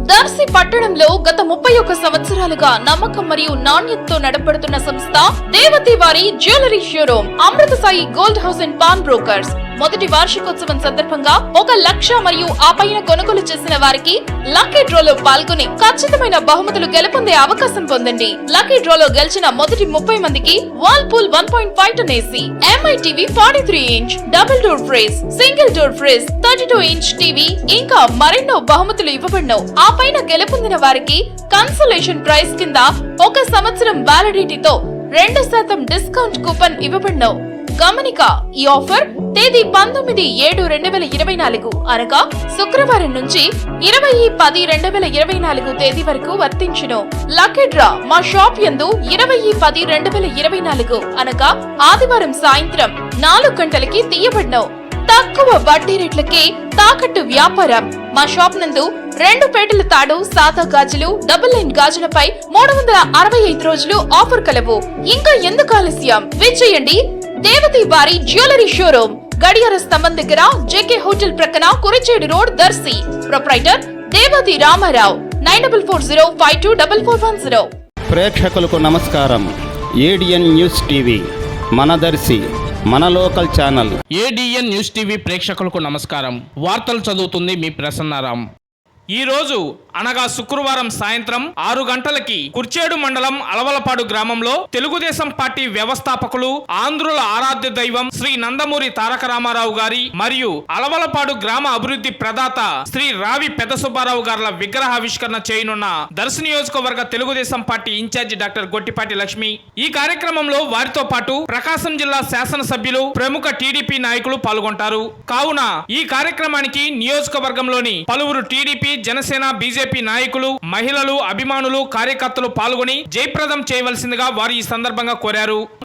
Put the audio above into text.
దర్శి పట్టణంలో గత 31 సంవత్సరాలుగా నమ్మకం మరియు నాణ్యతతో నడపడుతున్న సంస్థ దేవతి వారి jewellery showroom Amrutha Sai Gold House and Pawn Brokers మొదటి వార్షికోత్సవం సందర్భంగా 1 లక్ష మరియు ఆ పైన కొనుగోలు చేసిన వారికి లక్కీ డ్రాలో పాల్గొని ఖచ్చితమైన బహుమతులు గెలుపొందే అవకాశం పొందండి. లక్కీ డ్రాలో గెలిచిన మొదటి 30 మందికి Whirlpool 1.5 ton AC, MI TV 43 inch, double door fridge, single door fridge, 32 inch TV ఇంకా మరెన్నో బహుమతులు ఇవ్వబడను. ఆ పైన గెలుపొందిన వారికి కన్సలేషన్ ప్రైజ్ కింద 1 సంవత్సరం వ్యాలిడిటీతో 2% డిస్కౌంట్ కూపన్ ఇవ్వబడను. గమనిక, ఈ ఆఫర్ తేదీ 19/7/2024 అనగా శుక్రవారం నుంచి 20/10/2024 తేదీ వరకు వర్తించును. లక్కీ డ్రా మా షాప్ యందు 20/10/2024 అనగా ఆదివారం సాయంత్రం 4 గంటలకి తీయబడను. తక్కువ వడ్డీ రేట్లకే తాకట్టు వ్యాపారం. మా షాప్ నందు 2 పేటల తాడు, సాదా గాజులు, డబుల్ లైన్ గాజులపై 365 రోజులు ఆఫర్ కలవు. ఇంకా ఎందుకు ఆలస్యం, విచ్చేయండి దేవతి వారి జ్యువెలరీ షోరూమ్, గడియార స్తంభం దగ్గర, జేకే హోటల్ ప్రక్కన, కురిచేడు రోడ్, దర్శి. ప్రొప్రైటర్ దేవతి రామారావు. 9440524410. ప్రేక్షకులకు నమస్కారం. ఏడిఎన్ న్యూస్ టీవీ మన దర్శి, మన local channel. ADN news TV ప్రేక్షకులకు నమస్కారం. వార్తలు చదువుతుంది మీ ప్రసన్నారాం. ఈ రోజు అనగా శుక్రవారం సాయంత్రం 6 గంటలకి కుర్చేడు మండలం అలవలపాడు గ్రామంలో తెలుగుదేశం పార్టీ వ్యవస్థాపకులు, ఆంధ్రుల ఆరాధ్య దైవం శ్రీ నందమూరి తారక రామారావు గారి మరియు అలవలపాడు గ్రామ అభివృద్ధి ప్రదాత శ్రీ రావి పెద్ద సుబ్బారావు గారుల విగ్రహావిష్కరణ చేయనున్న దర్శి నియోజకవర్గ Telugu Desam Party incharge doctor Gottipati Lakshmi. ఈ కార్యక్రమంలో వారితో పాటు ప్రకాశం జిల్లా శాసనసభ్యులు, ప్రముఖ టీడీపీ నాయకులు పాల్గొంటారు. కావున ఈ కార్యక్రమానికి నియోజకవర్గంలోని పలువురు టీడీపీ, జనసేన, బీజేపీ నాయకులు, మహిళలు, అభిమానులు, కార్యకర్తలు పాల్గొని జయప్రదం చేయవలసిందిగా వారు ఈ సందర్భంగా కోరారు.